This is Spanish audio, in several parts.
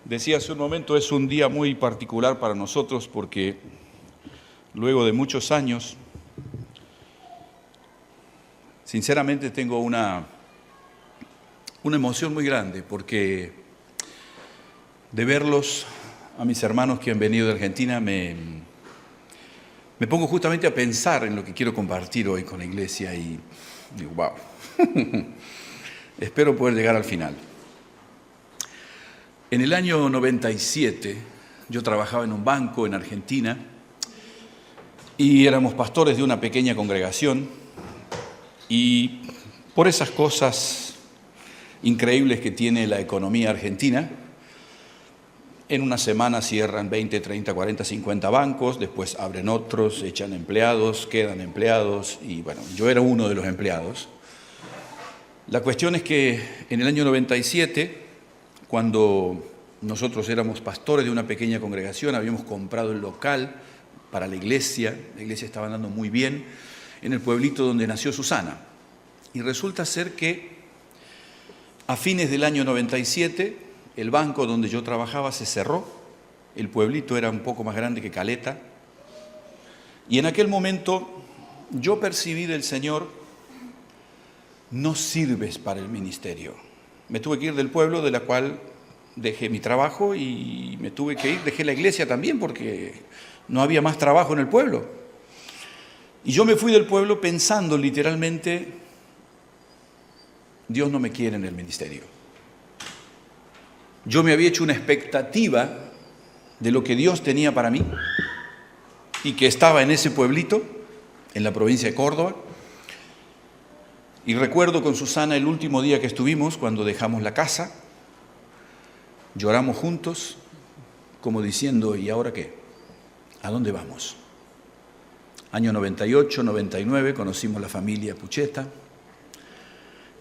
Decía hace un momento, es un día muy particular para nosotros porque luego de muchos años, sinceramente tengo una emoción muy grande porque de verlos a mis hermanos que han venido de Argentina me pongo justamente a pensar en lo que quiero compartir hoy con la iglesia y digo, wow, espero poder llegar al final. En el año 97 yo trabajaba en un banco en Argentina y éramos pastores de una pequeña congregación y por esas cosas increíbles que tiene la economía argentina, en una semana cierran 20, 30, 40, 50 bancos, después abren otros, echan empleados, quedan empleados y bueno, yo era uno de los empleados. La cuestión es que en el año 97, cuando nosotros éramos pastores de una pequeña congregación, habíamos comprado el local para la iglesia estaba andando muy bien, en el pueblito donde nació Susana. Y resulta ser que a fines del año 97, el banco donde yo trabajaba se cerró, el pueblito era un poco más grande que Caleta, y en aquel momento yo percibí del Señor, no sirves para el ministerio. Me tuve que ir del pueblo, de la cual dejé mi trabajo y me tuve que ir, dejé la iglesia también porque no había más trabajo en el pueblo. Y yo me fui del pueblo pensando literalmente, Dios no me quiere en el ministerio. Yo me había hecho una expectativa de lo que Dios tenía para mí y que estaba en ese pueblito, en la provincia de Córdoba. Y recuerdo con Susana el último día que estuvimos, cuando dejamos la casa, lloramos juntos, como diciendo, ¿y ahora qué? ¿A dónde vamos? Año 98, 99, conocimos la familia Pucheta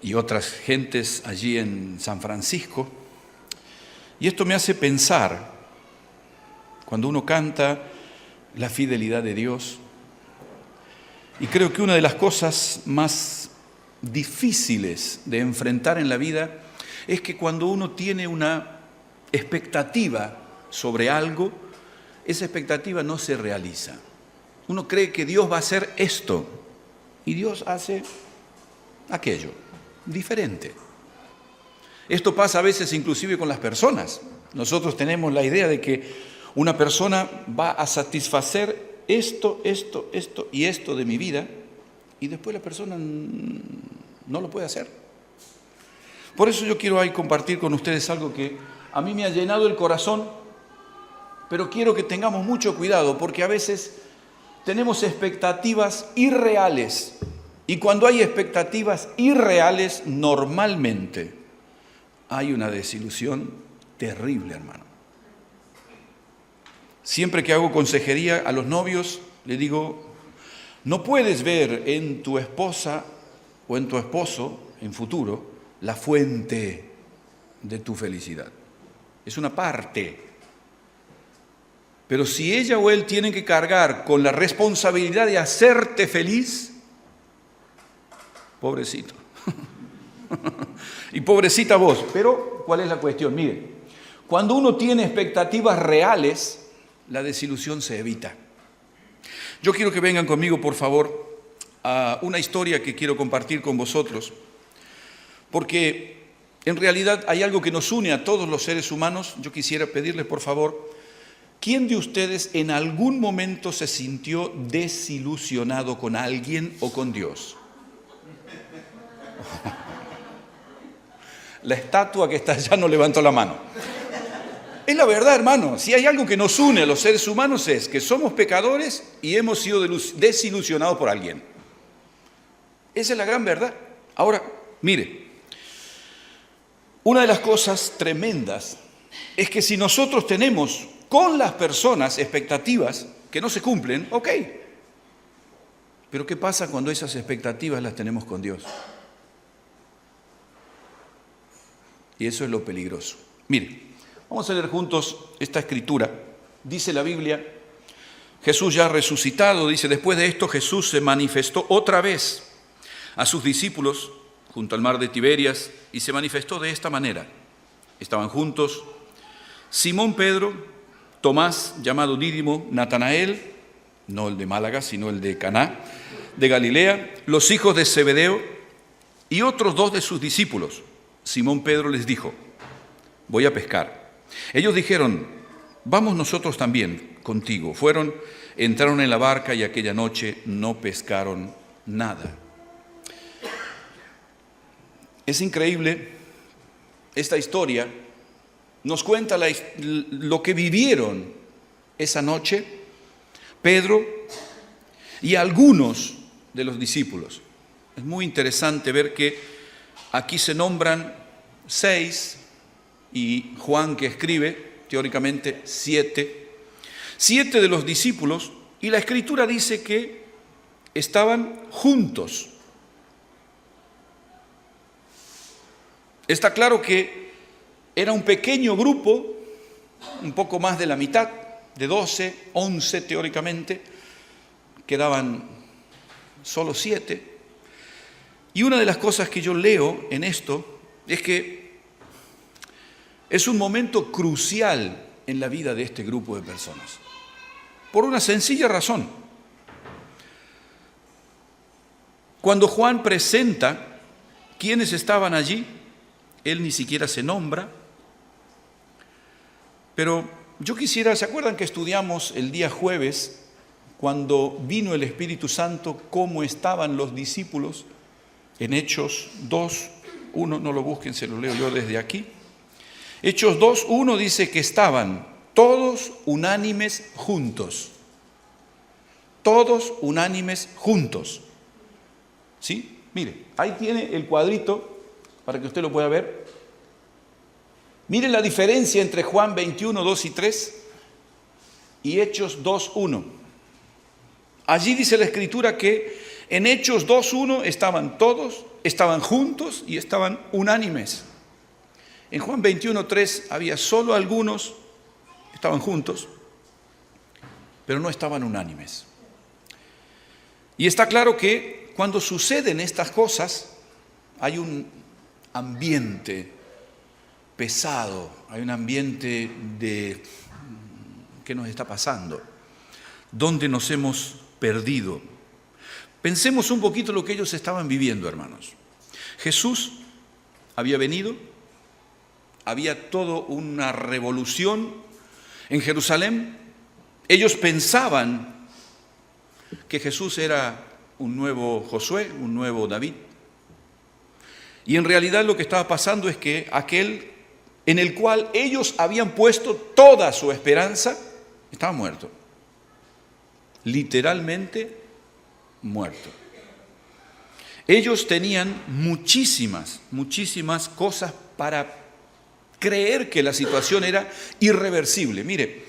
y otras gentes allí en San Francisco. Y esto me hace pensar, cuando uno canta la fidelidad de Dios, y creo que una de las cosas más difíciles de enfrentar en la vida es que cuando uno tiene una expectativa sobre algo, esa expectativa no se realiza. Uno cree que Dios va a hacer esto y Dios hace aquello, diferente. Esto pasa a veces inclusive con las personas. Nosotros tenemos la idea de que una persona va a satisfacer esto y esto de mi vida y después la persona no lo puede hacer. Por eso yo quiero hoy compartir con ustedes algo que a mí me ha llenado el corazón, pero quiero que tengamos mucho cuidado porque a veces tenemos expectativas irreales y cuando hay expectativas irreales normalmente hay una desilusión terrible, hermano. Siempre que hago consejería a los novios, le digo, no puedes ver en tu esposa o en tu esposo, en futuro, la fuente de tu felicidad. Es una parte. Pero si ella o él tienen que cargar con la responsabilidad de hacerte feliz, pobrecito. Y pobrecita vos. Pero, ¿cuál es la cuestión? Mire, cuando uno tiene expectativas reales, la desilusión se evita. Yo quiero que vengan conmigo, por favor, a una historia que quiero compartir con vosotros, porque en realidad hay algo que nos une a todos los seres humanos. Yo quisiera pedirles, por favor, ¿quién de ustedes en algún momento se sintió desilusionado con alguien o con Dios? La estatua que está allá no levantó la mano. Es la verdad, hermano. Si hay algo que nos une a los seres humanos es que somos pecadores y hemos sido desilusionados por alguien. Esa es la gran verdad. Ahora, mire, una de las cosas tremendas es que si nosotros tenemos con las personas expectativas que no se cumplen, ok. Pero ¿qué pasa cuando esas expectativas las tenemos con Dios? Y eso es lo peligroso. Mire, vamos a leer juntos esta escritura. Dice la Biblia, Jesús ya resucitado, dice, después de esto Jesús se manifestó otra vez a sus discípulos junto al mar de Tiberias y se manifestó de esta manera. Estaban juntos, Simón Pedro, Tomás, llamado Dídimo, Natanael, no el de Málaga, sino el de Caná, de Galilea, los hijos de Zebedeo y otros 2 de sus discípulos. Simón Pedro les dijo: voy a pescar. Ellos dijeron: vamos nosotros también contigo. Entraron en la barca y aquella noche no pescaron nada. Es increíble, esta historia nos cuenta lo que vivieron esa noche Pedro y algunos de los discípulos. Es muy interesante ver que aquí se nombran 6 y Juan, que escribe, teóricamente 7. 7 de los discípulos, y la Escritura dice que estaban juntos. Está claro que era un pequeño grupo, un poco más de la mitad, de 12, 11 teóricamente, quedaban solo 7. Y una de las cosas que yo leo en esto es que es un momento crucial en la vida de este grupo de personas, por una sencilla razón. Cuando Juan presenta quiénes estaban allí, él ni siquiera se nombra, pero yo quisiera, ¿se acuerdan que estudiamos el día jueves, cuando vino el Espíritu Santo, cómo estaban los discípulos? En Hechos 2:1, no lo busquen, se lo leo yo desde aquí. Hechos 2:1 dice que estaban todos unánimes juntos. Todos unánimes juntos. ¿Sí? Mire, ahí tiene el cuadrito para que usted lo pueda ver. Miren la diferencia entre Juan 21, 2 y 3 y Hechos 2:1. Allí dice la Escritura que en Hechos 2:1 estaban todos, estaban juntos y estaban unánimes. En Juan 21:3 había solo algunos, estaban juntos, pero no estaban unánimes. Y está claro que cuando suceden estas cosas, hay un ambiente pesado, hay un ambiente de ¿qué nos está pasando? ¿Dónde nos hemos perdido? Pensemos un poquito lo que ellos estaban viviendo, hermanos. Jesús había venido, había toda una revolución en Jerusalén. Ellos pensaban que Jesús era un nuevo Josué, un nuevo David. Y en realidad lo que estaba pasando es que aquel en el cual ellos habían puesto toda su esperanza estaba muerto. Literalmente muerto. Ellos tenían muchísimas cosas para creer que la situación era irreversible. Mire,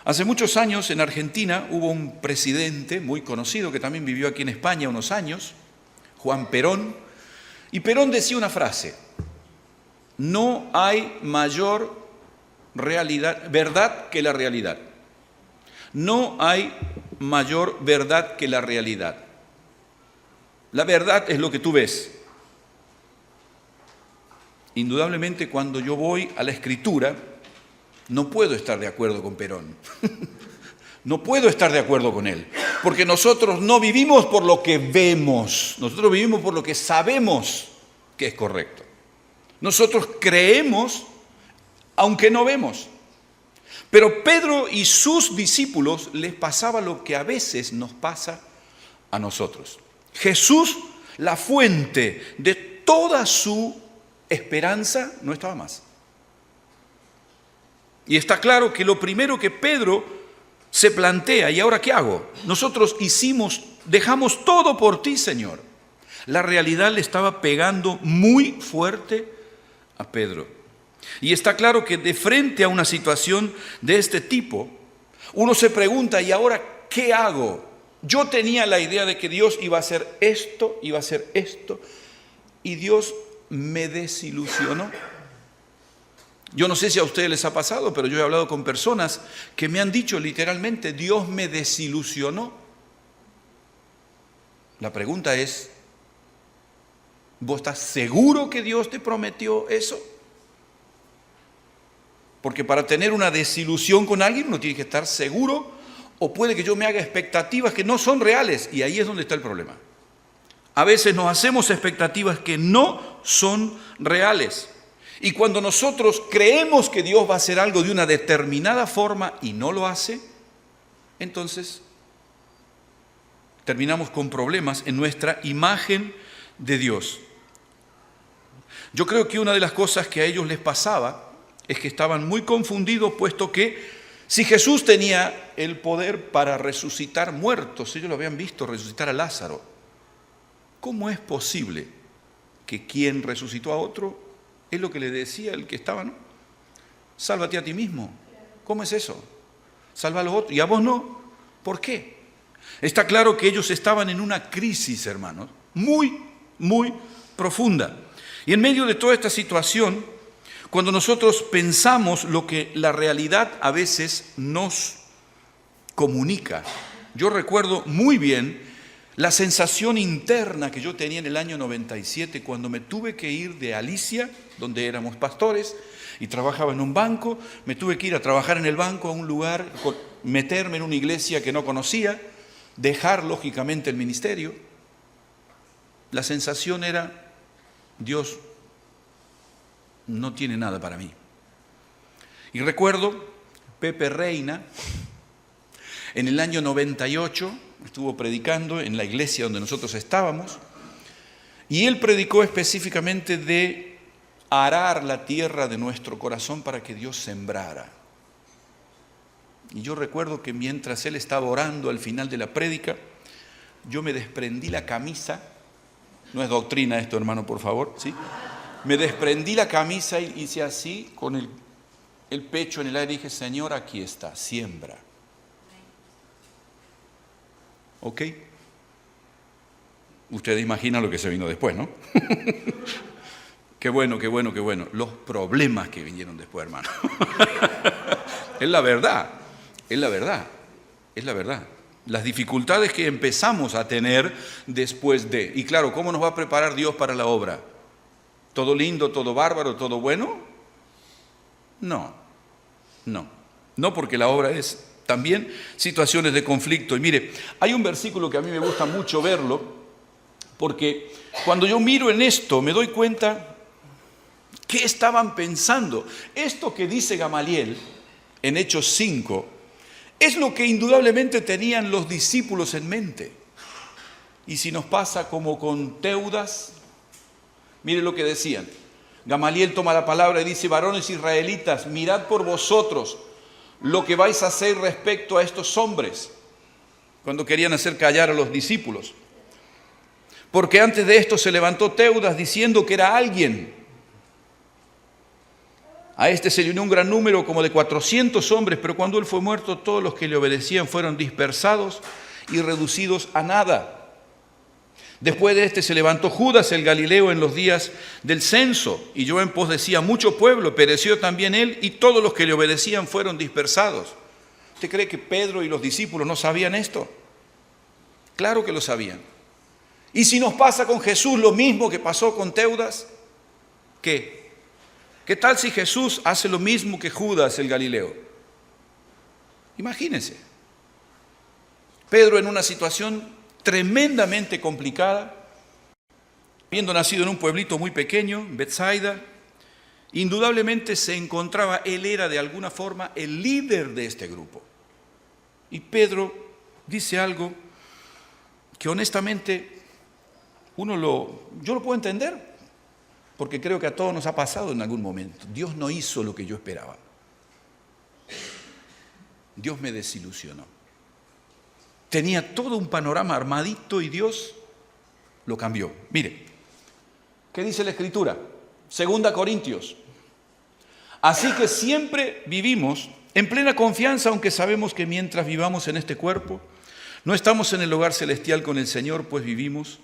hace muchos años en Argentina hubo un presidente muy conocido que también vivió aquí en España unos años, Juan Perón, y Perón decía una frase: no hay mayor verdad que la realidad. No hay mayor verdad que la realidad. La verdad es lo que tú ves. Indudablemente, cuando yo voy a la Escritura, no puedo estar de acuerdo con Perón. No puedo estar de acuerdo con él, porque nosotros no vivimos por lo que vemos, nosotros vivimos por lo que sabemos que es correcto. Nosotros creemos aunque no vemos. Pero Pedro y sus discípulos les pasaba lo que a veces nos pasa a nosotros. Jesús, la fuente de toda su esperanza, no estaba más. Y está claro que lo primero que Pedro se plantea: ¿y ahora qué hago? Nosotros dejamos todo por ti, Señor. La realidad le estaba pegando muy fuerte a Pedro. Y está claro que de frente a una situación de este tipo, uno se pregunta: ¿y ahora qué hago? Yo tenía la idea de que Dios iba a hacer esto, y Dios me desilusionó. Yo no sé si a ustedes les ha pasado, pero yo he hablado con personas que me han dicho literalmente: Dios me desilusionó. La pregunta es: ¿vos estás seguro que Dios te prometió eso? Porque para tener una desilusión con alguien uno tiene que estar seguro, o puede que yo me haga expectativas que no son reales, y ahí es donde está el problema. A veces nos hacemos expectativas que no son reales. Y cuando nosotros creemos que Dios va a hacer algo de una determinada forma y no lo hace, entonces terminamos con problemas en nuestra imagen de Dios. Yo creo que una de las cosas que a ellos les pasaba es que estaban muy confundidos, puesto que si Jesús tenía el poder para resucitar muertos, ellos lo habían visto resucitar a Lázaro, ¿cómo es posible que quien resucitó a otro es lo que le decía el que estaba, ¿no? Sálvate a ti mismo. ¿Cómo es eso? Salva a los otros y a vos no. ¿Por qué? Está claro que ellos estaban en una crisis, hermanos, muy, muy profunda. Y en medio de toda esta situación, cuando nosotros pensamos lo que la realidad a veces nos comunica, yo recuerdo muy bien la sensación interna que yo tenía en el año 97 cuando me tuve que ir de Alicia, donde éramos pastores, y trabajaba en un banco, me tuve que ir a trabajar en el banco a un lugar, meterme en una iglesia que no conocía, dejar lógicamente el ministerio. La sensación era, Dios no tiene nada para mí. Y recuerdo, Pepe Reina, en el año 98, estuvo predicando en la iglesia donde nosotros estábamos, y él predicó específicamente de arar la tierra de nuestro corazón para que Dios sembrara. Y yo recuerdo que mientras él estaba orando al final de la prédica, yo me desprendí la camisa, no es doctrina esto, hermano, por favor, ¿sí? Me desprendí la camisa y hice así, con el pecho en el aire, y dije, Señor, aquí está, siembra. ¿Ok? Ustedes imaginan lo que se vino después, ¿no? Qué bueno, qué bueno, qué bueno. Los problemas que vinieron después, hermano. Es la verdad, es la verdad, es la verdad. Las dificultades que empezamos a tener después de. Y claro, ¿cómo nos va a preparar Dios para la obra? ¿Todo lindo, todo bárbaro, todo bueno? No, no porque la obra es también situaciones de conflicto. Y mire, hay un versículo que a mí me gusta mucho verlo, porque cuando yo miro en esto me doy cuenta qué estaban pensando. Esto que dice Gamaliel en Hechos 5 es lo que indudablemente tenían los discípulos en mente. Y si nos pasa como con Teudas, mire lo que decían. Gamaliel toma la palabra y dice, varones israelitas, mirad por vosotros lo que vais a hacer respecto a estos hombres, cuando querían hacer callar a los discípulos. Porque antes de esto se levantó Teudas diciendo que era alguien. A este se le unió un gran número, como de 400 hombres, pero cuando él fue muerto, todos los que le obedecían fueron dispersados y reducidos a nada. Después de este se levantó Judas el Galileo en los días del censo, y yo en pos decía, mucho pueblo, pereció también él, y todos los que le obedecían fueron dispersados. ¿Usted cree que Pedro y los discípulos no sabían esto? Claro que lo sabían. Y si nos pasa con Jesús lo mismo que pasó con Teudas, ¿qué? ¿Qué tal si Jesús hace lo mismo que Judas el Galileo? Imagínense. Pedro en una situación tremendamente complicada, habiendo nacido en un pueblito muy pequeño, Betsaida, indudablemente se encontraba, él era de alguna forma el líder de este grupo. Y Pedro dice algo que honestamente yo lo puedo entender, porque creo que a todos nos ha pasado en algún momento. Dios no hizo lo que yo esperaba. Dios me desilusionó. Tenía todo un panorama armadito y Dios lo cambió. Mire, ¿qué dice la Escritura? 2 Corintios. Así que siempre vivimos en plena confianza, aunque sabemos que mientras vivamos en este cuerpo, no estamos en el hogar celestial con el Señor, pues vivimos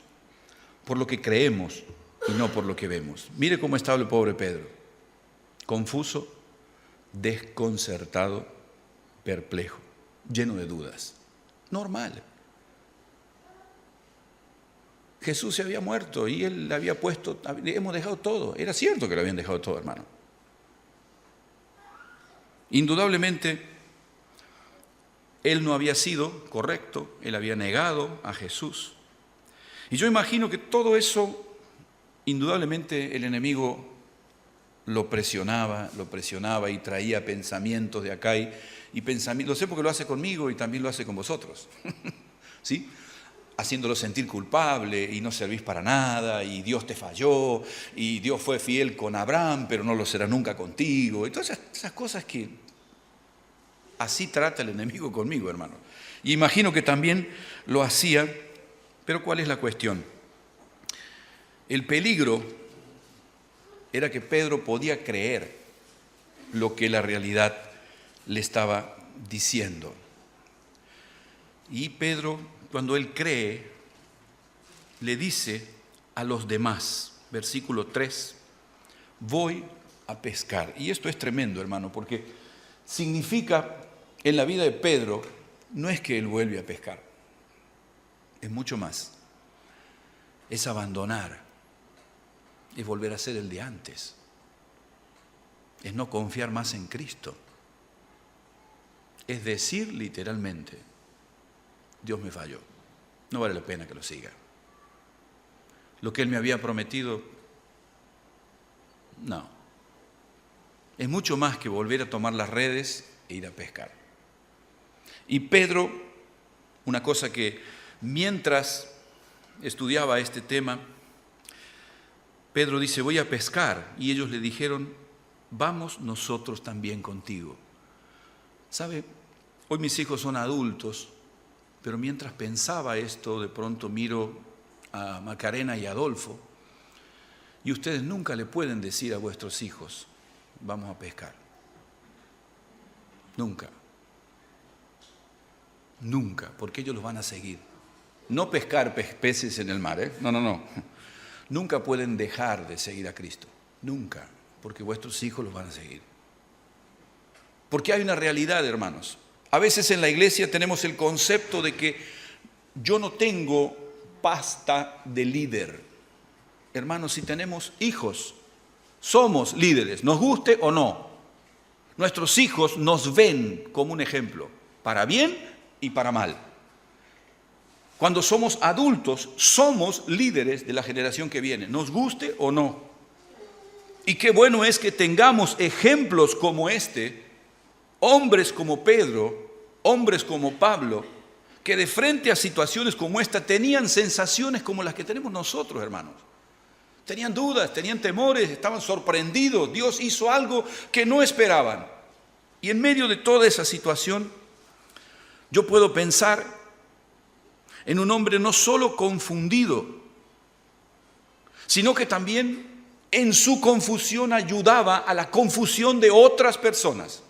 por lo que creemos y no por lo que vemos. Mire cómo estaba el pobre Pedro. Confuso, desconcertado, perplejo, lleno de dudas. Normal. Jesús se había muerto y él le había puesto, hemos dejado todo. Era cierto que lo habían dejado todo, hermano. Indudablemente, él no había sido correcto, él había negado a Jesús. Y yo imagino que todo eso, indudablemente el enemigo lo presionaba y traía pensamientos de acá y pensamientos. Lo sé porque lo hace conmigo y también lo hace con vosotros. ¿Sí? Haciéndolo sentir culpable y no servís para nada y Dios te falló y Dios fue fiel con Abraham pero no lo será nunca contigo y todas esas cosas que así trata el enemigo conmigo, hermano. Y imagino que también lo hacía, pero ¿cuál es la cuestión? El peligro era que Pedro podía creer lo que la realidad le estaba diciendo. Y Pedro, cuando él cree, le dice a los demás, versículo 3, voy a pescar. Y esto es tremendo, hermano, porque significa en la vida de Pedro, no es que él vuelve a pescar, es mucho más. Es abandonar, es volver a ser el de antes, es no confiar más en Cristo. Es decir, literalmente, Dios me falló, no vale la pena que lo siga. Lo que Él me había prometido, no. Es mucho más que volver a tomar las redes e ir a pescar. Y Pedro, una cosa que mientras estudiaba este tema, Pedro dice, voy a pescar. Y ellos le dijeron, vamos nosotros también contigo. ¿Sabe? Hoy mis hijos son adultos, pero mientras pensaba esto, de pronto miro a Macarena y a Adolfo, y ustedes nunca le pueden decir a vuestros hijos, vamos a pescar. Nunca. Nunca, porque ellos los van a seguir. No pescar peces en el mar, ¿eh? No. Nunca pueden dejar de seguir a Cristo. Nunca, porque vuestros hijos los van a seguir. Porque hay una realidad, hermanos. A veces en la iglesia tenemos el concepto de que yo no tengo pasta de líder. Hermanos, si tenemos hijos, somos líderes, nos guste o no. Nuestros hijos nos ven como un ejemplo, para bien y para mal. Cuando somos adultos, somos líderes de la generación que viene, nos guste o no. Y qué bueno es que tengamos ejemplos como este, hombres como Pedro, hombres como Pablo, que de frente a situaciones como esta tenían sensaciones como las que tenemos nosotros, hermanos. Tenían dudas, tenían temores, estaban sorprendidos. Dios hizo algo que no esperaban. Y en medio de toda esa situación, yo puedo pensar en un hombre no solo confundido, sino que también en su confusión ayudaba a la confusión de otras personas.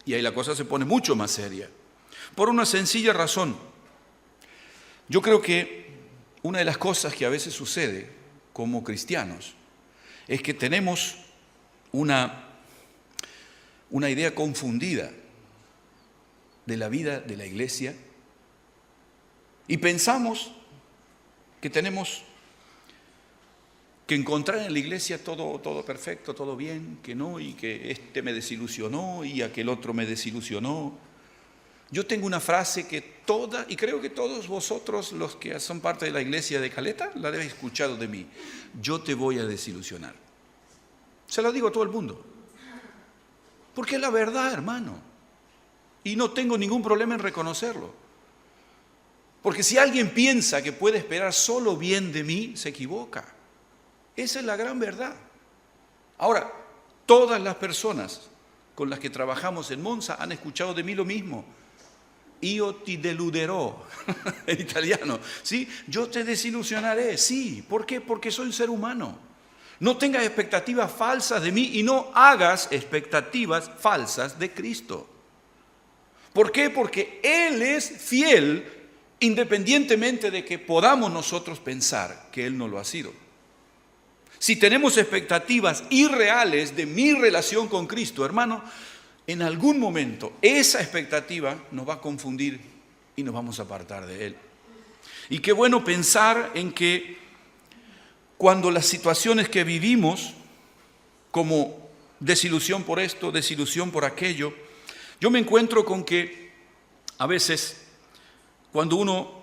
Y ahí la cosa se pone mucho más seria. Por una sencilla razón. Yo creo que una de las cosas que a veces sucede como cristianos es que tenemos una idea confundida de la vida de la iglesia y pensamos que tenemos que encontrar en la iglesia todo perfecto, todo bien, que no, y que este me desilusionó y aquel otro me desilusionó. Yo tengo una frase que y creo que todos vosotros los que son parte de la iglesia de Caleta la habéis escuchado de mí. Yo te voy a desilusionar. Se lo digo a todo el mundo. Porque es la verdad, hermano. Y no tengo ningún problema en reconocerlo. Porque si alguien piensa que puede esperar solo bien de mí, se equivoca. Esa es la gran verdad. Ahora, todas las personas con las que trabajamos en Monza han escuchado de mí lo mismo. Io ti deluderò, en italiano. ¿Sí? Yo te desilusionaré, sí. ¿Por qué? Porque soy un ser humano. No tengas expectativas falsas de mí y no hagas expectativas falsas de Cristo. ¿Por qué? Porque Él es fiel independientemente de que podamos nosotros pensar que Él no lo ha sido. Si tenemos expectativas irreales de mi relación con Cristo, hermano, en algún momento esa expectativa nos va a confundir y nos vamos a apartar de Él. Y qué bueno pensar en que cuando las situaciones que vivimos como desilusión por esto, desilusión por aquello. Yo me encuentro con que a veces cuando uno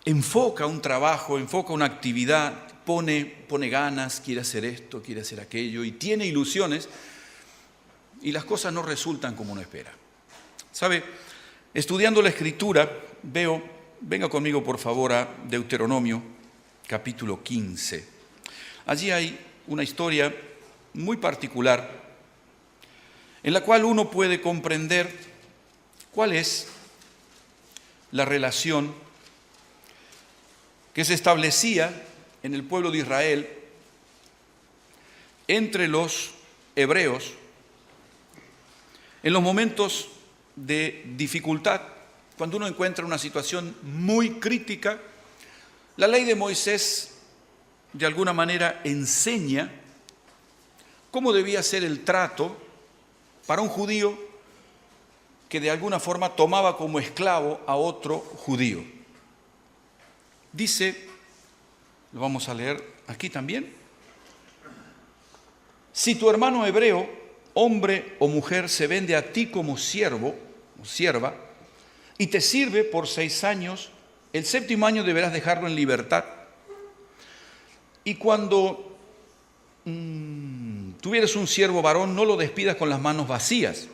enfoca un trabajo, enfoca una actividad, pone ganas, quiere hacer esto, quiere hacer aquello y tiene ilusiones y las cosas no resultan como uno espera. ¿Sabe? Estudiando la Escritura, venga conmigo por favor a Deuteronomio, capítulo 15. Allí hay una historia muy particular en la cual uno puede comprender cuál es la relación que se establecía en el pueblo de Israel entre los hebreos en los momentos de dificultad. Cuando uno encuentra una situación muy crítica, la ley de Moisés de alguna manera enseña cómo debía ser el trato para un judío que de alguna forma tomaba como esclavo a otro judío. Dice, lo vamos a leer aquí también: si tu hermano hebreo, hombre o mujer, se vende a ti como siervo o sierva y te sirve por 6 años, el 7º año deberás dejarlo en libertad. Y cuando tuvieres un siervo varón, no lo despidas con las manos vacías.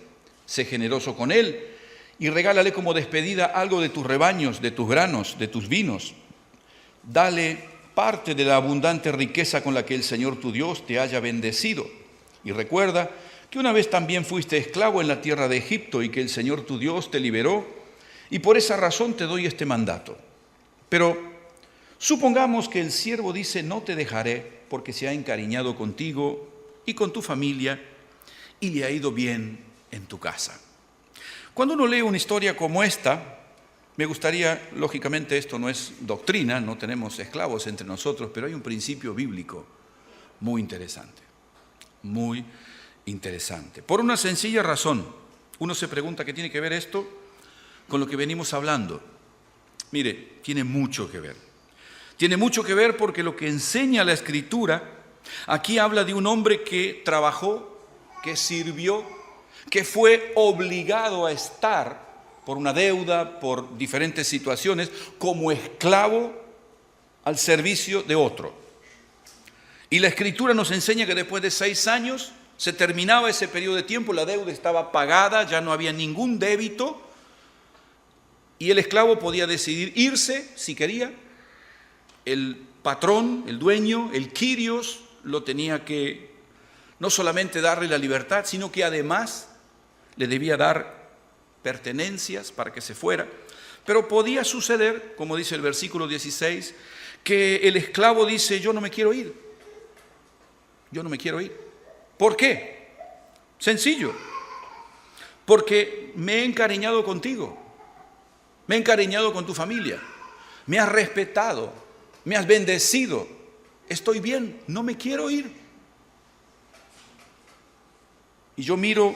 Sé generoso con él y regálale como despedida algo de tus rebaños, de tus granos, de tus vinos. Dale parte de la abundante riqueza con la que el Señor tu Dios te haya bendecido. Y recuerda que una vez también fuiste esclavo en la tierra de Egipto y que el Señor tu Dios te liberó, y por esa razón te doy este mandato. Pero supongamos que el siervo dice: no te dejaré, porque se ha encariñado contigo y con tu familia y le ha ido bien en tu casa. Cuando uno lee una historia como esta, me gustaría, lógicamente esto no es doctrina, no tenemos esclavos entre nosotros, pero hay un principio bíblico muy interesante, muy interesante. Por una sencilla razón, uno se pregunta: ¿qué tiene que ver esto con lo que venimos hablando? Mire, tiene mucho que ver. Tiene mucho que ver porque lo que enseña la Escritura, aquí habla de un hombre que trabajó, que sirvió, que fue obligado a estar por una deuda, por diferentes situaciones, como esclavo al servicio de otro. Y la Escritura nos enseña que después de 6 años se terminaba ese periodo de tiempo, la deuda estaba pagada, ya no había ningún débito, y el esclavo podía decidir irse si quería. El patrón, el dueño, el Kyrios, lo tenía que no solamente darle la libertad, sino que además le debía dar pertenencias para que se fuera. Pero podía suceder, como dice el versículo 16, que el esclavo dice: yo no me quiero ir. Yo no me quiero ir. ¿Por qué? Sencillo. Porque me he encariñado contigo. Me he encariñado con tu familia. Me has respetado. Me has bendecido. Estoy bien. No me quiero ir. Y yo miro,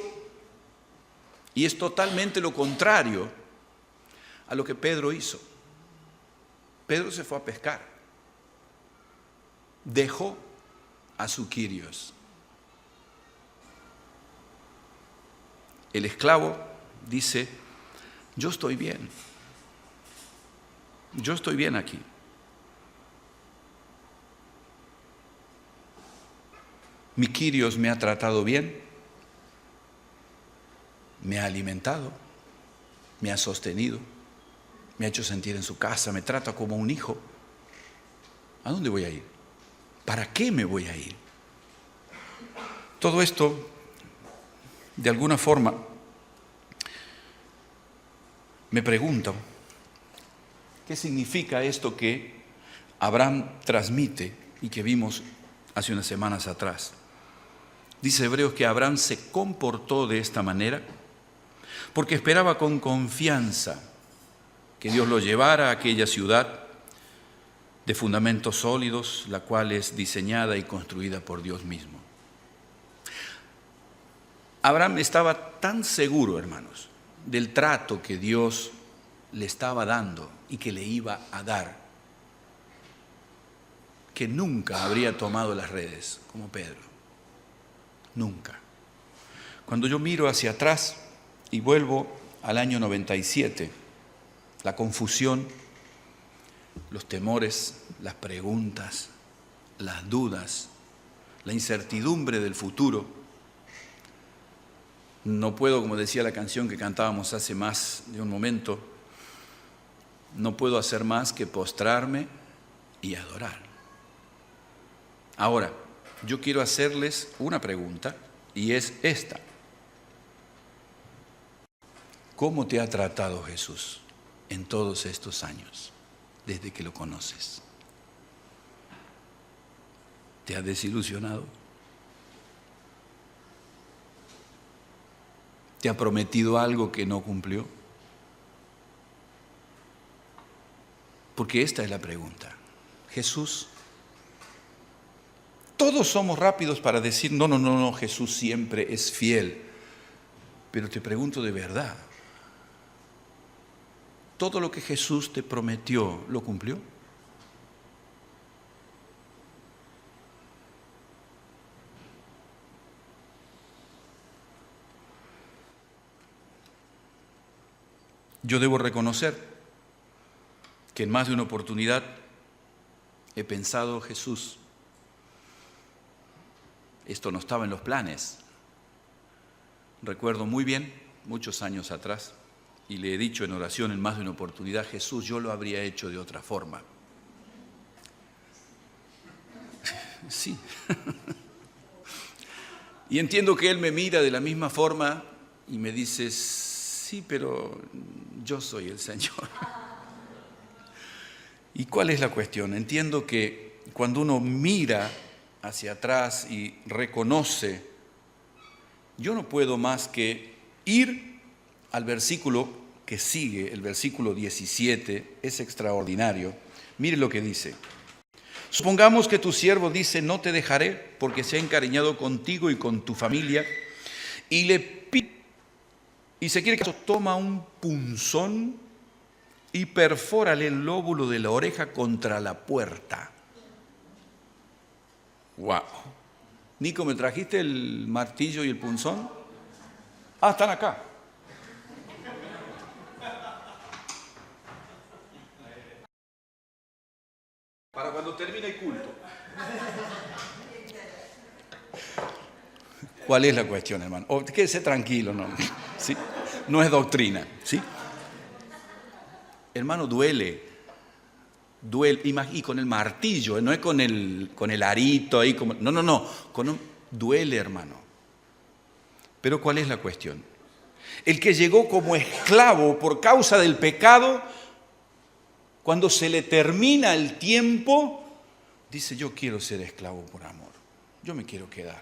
y es totalmente lo contrario a lo que Pedro hizo. Pedro se fue a pescar. Dejó a su Kyrios. El esclavo dice: yo estoy bien. Yo estoy bien aquí. Mi Kyrios me ha tratado bien, me ha alimentado, me ha sostenido, me ha hecho sentir en su casa, me trata como un hijo. ¿A dónde voy a ir? ¿Para qué me voy a ir? Todo esto, de alguna forma, me pregunto, ¿qué significa esto que Abraham transmite y que vimos hace unas semanas atrás? Dice Hebreos que Abraham se comportó de esta manera porque esperaba con confianza que Dios lo llevara a aquella ciudad de fundamentos sólidos, la cual es diseñada y construida por Dios mismo. Abraham estaba tan seguro, hermanos, del trato que Dios le estaba dando y que le iba a dar, que nunca habría tomado las redes como Pedro. Nunca. Cuando yo miro hacia atrás y vuelvo al año 97, la confusión, los temores, las preguntas, las dudas, la incertidumbre del futuro, no puedo, como decía la canción que cantábamos hace más de un momento, no puedo hacer más que postrarme y adorar. Ahora, yo quiero hacerles una pregunta y es esta. ¿Cómo te ha tratado Jesús en todos estos años, desde que lo conoces? ¿Te ha desilusionado? ¿Te ha prometido algo que no cumplió? Porque esta es la pregunta. Jesús, todos somos rápidos para decir, no, Jesús siempre es fiel. Pero te pregunto de verdad, ¿todo lo que Jesús te prometió lo cumplió? Yo debo reconocer que en más de una oportunidad he pensado, Jesús, esto no estaba en los planes. Recuerdo muy bien, muchos años atrás, y le he dicho en oración en más de una oportunidad, Jesús, yo lo habría hecho de otra forma. Sí. Y entiendo que Él me mira de la misma forma y me dice, sí, pero yo soy el Señor. ¿Y cuál es la cuestión? Entiendo que cuando uno mira hacia atrás y reconoce, yo no puedo más que ir al versículo que sigue, el versículo 17, es extraordinario. Mire lo que dice. Supongamos que tu siervo dice, no te dejaré porque se ha encariñado contigo y con tu familia, y le pide, y se quiere que toma un punzón y perfórale el lóbulo de la oreja contra la puerta. ¡Wow! Nico, ¿me trajiste el martillo y el punzón? Ah, están acá. Para cuando termine el culto. ¿Cuál es la cuestión, hermano? Quédese tranquilo, ¿no? ¿Sí? No es doctrina, ¿sí? Hermano, duele, y con el martillo, no es con el arito ahí, no, duele, hermano. Pero ¿cuál es la cuestión? El que llegó como esclavo por causa del pecado, cuando se le termina el tiempo, dice, yo quiero ser esclavo por amor, yo me quiero quedar.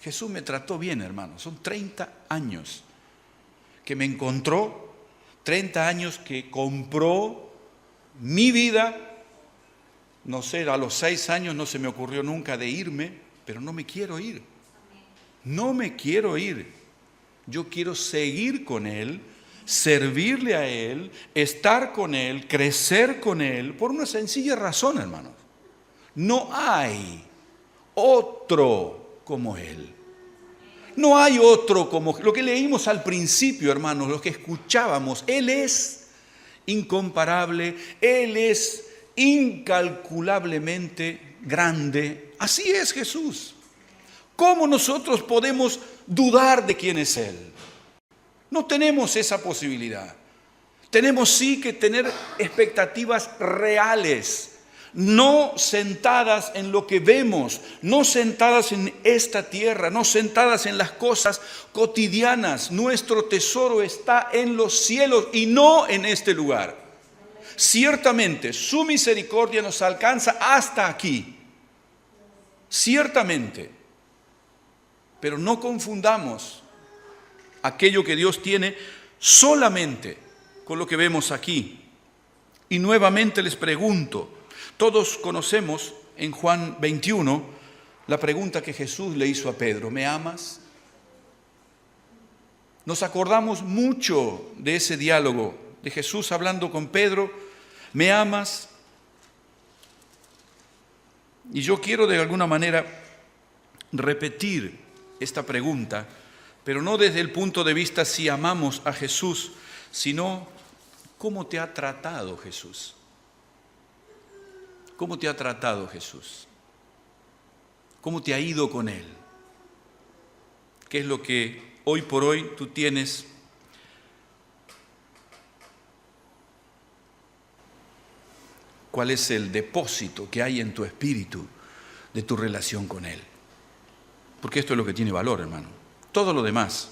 Jesús me trató bien, hermano. Son 30 años que me encontró, 30 años que compró mi vida. No sé, a los 6 años no se me ocurrió nunca de irme, pero no me quiero ir. No me quiero ir. Yo quiero seguir con Él, servirle a Él, estar con Él, crecer con Él, por una sencilla razón, hermanos. No hay otro como Él. No hay otro como lo que leímos al principio, hermanos, lo que escuchábamos. Él es incomparable, Él es incalculablemente grande. Así es Jesús. ¿Cómo nosotros podemos dudar de quién es Él? No tenemos esa posibilidad. Tenemos sí que tener expectativas reales, no sentadas en lo que vemos, no sentadas en esta tierra, no sentadas en las cosas cotidianas. Nuestro tesoro está en los cielos y no en este lugar. Ciertamente, su misericordia nos alcanza hasta aquí. Ciertamente. Pero no confundamos aquello que Dios tiene solamente con lo que vemos aquí. Y nuevamente les pregunto, todos conocemos en Juan 21 la pregunta que Jesús le hizo a Pedro, ¿me amas? Nos acordamos mucho de ese diálogo de Jesús hablando con Pedro, ¿me amas? Y yo quiero de alguna manera repetir esta pregunta, pero no desde el punto de vista si amamos a Jesús, sino cómo te ha tratado Jesús. ¿Cómo te ha tratado Jesús? ¿Cómo te ha ido con Él? ¿Qué es lo que hoy por hoy tú tienes? ¿Cuál es el depósito que hay en tu espíritu de tu relación con Él? Porque esto es lo que tiene valor, hermano. Todo lo demás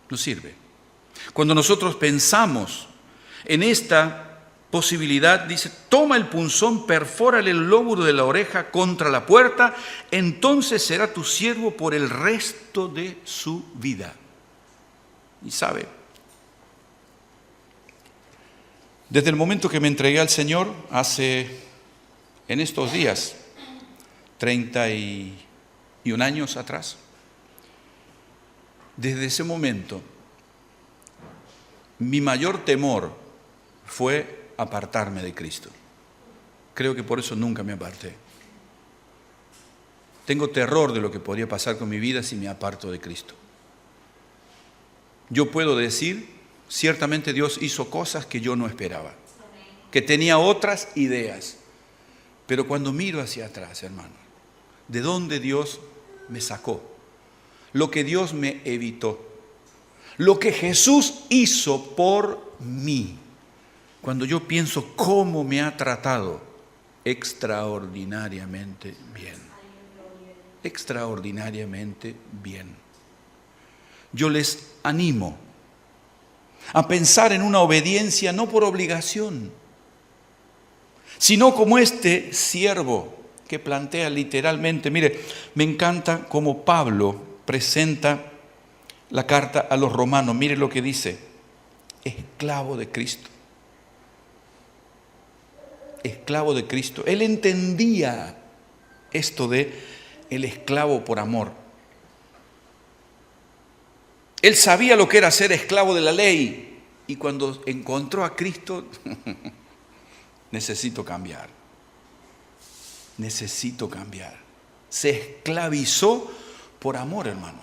no sirve. Cuando nosotros pensamos en esta posibilidad, dice, toma el punzón, perfórale el lóbulo de la oreja contra la puerta, entonces será tu siervo por el resto de su vida. Y sabe, desde el momento que me entregué al Señor, en estos días, 31 años atrás, desde ese momento, mi mayor temor fue apartarme de Cristo. Creo que por eso nunca me aparté. Tengo terror de lo que podría pasar con mi vida si me aparto de Cristo. Yo puedo decir, ciertamente Dios hizo cosas que yo no esperaba, que tenía otras ideas. Pero cuando miro hacia atrás, hermano, ¿de dónde Dios me sacó? Lo que Dios me evitó. Lo que Jesús hizo por mí. Cuando yo pienso cómo me ha tratado, extraordinariamente bien. Extraordinariamente bien. Yo les animo a pensar en una obediencia no por obligación, sino como este siervo que plantea literalmente. Mire, me encanta cómo Pablo presenta la carta a los romanos. Mire lo que dice: esclavo de Cristo. Esclavo de Cristo. Él entendía esto de el esclavo por amor. Él sabía lo que era ser esclavo de la ley, y cuando encontró a Cristo, necesito cambiar. Necesito cambiar. Se esclavizó por amor, hermano.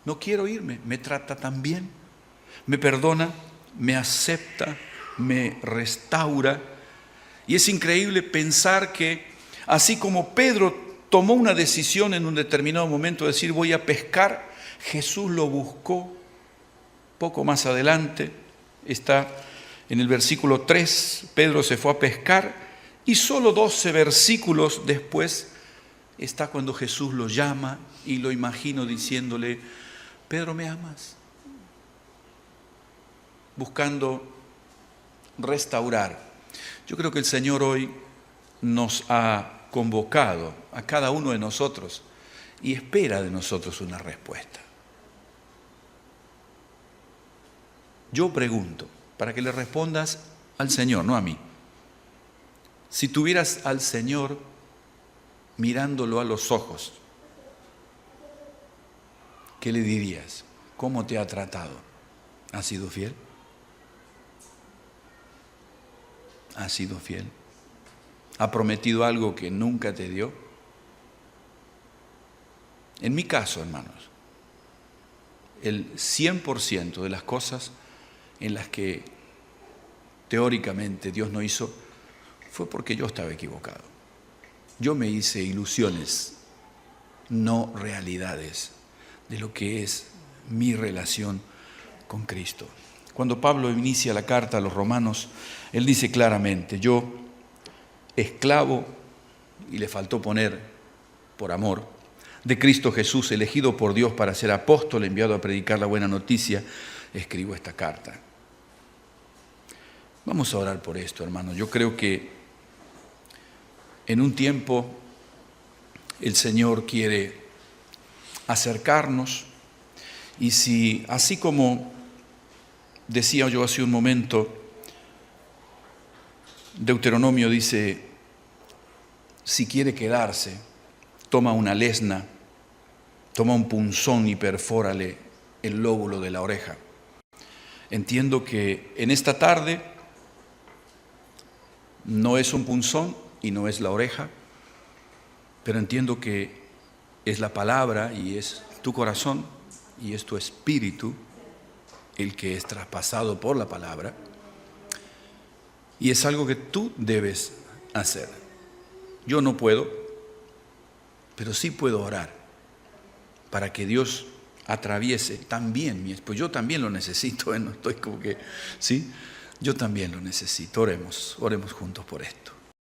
No quiero irme, me trata tan bien, me perdona, me acepta, me restaura. Y es increíble pensar que, así como Pedro tomó una decisión en un determinado momento de decir voy a pescar, Jesús lo buscó. Poco más adelante está en el versículo 3, Pedro se fue a pescar, y solo 12 versículos después está cuando Jesús lo llama, y lo imagino diciéndole: Pedro, ¿me amas? Buscando restaurar. Yo creo que el Señor hoy nos ha convocado a cada uno de nosotros y espera de nosotros una respuesta. Yo pregunto, para que le respondas al Señor, no a mí. Si tuvieras al Señor mirándolo a los ojos, ¿qué le dirías? ¿Cómo te ha tratado? ¿Has sido fiel? ¿Has sido fiel? ¿Ha prometido algo que nunca te dio? En mi caso, hermanos, el 100% de las cosas en las que teóricamente Dios no hizo fue porque yo estaba equivocado. Yo me hice ilusiones, no realidades, de lo que es mi relación con Cristo. Cuando Pablo inicia la carta a los romanos, él dice claramente: yo, esclavo, y le faltó poner por amor, de Cristo Jesús, elegido por Dios para ser apóstol, enviado a predicar la buena noticia, escribo esta carta. Vamos a orar por esto, hermanos. Yo creo que en un tiempo el Señor quiere acercarnos, y si, así como decía yo hace un momento, Deuteronomio dice: si quiere quedarse, toma una lesna, toma un punzón y perfórale el lóbulo de la oreja. Entiendo que en esta tarde no es un punzón y no es la oreja, pero entiendo que es la palabra y es tu corazón y es tu espíritu el que es traspasado por la palabra. Y es algo que tú debes hacer. Yo no puedo, pero sí puedo orar para que Dios atraviese también mi esposo. Yo también lo necesito, no estoy como que, ¿sí? Yo también lo necesito. Oremos juntos por esto.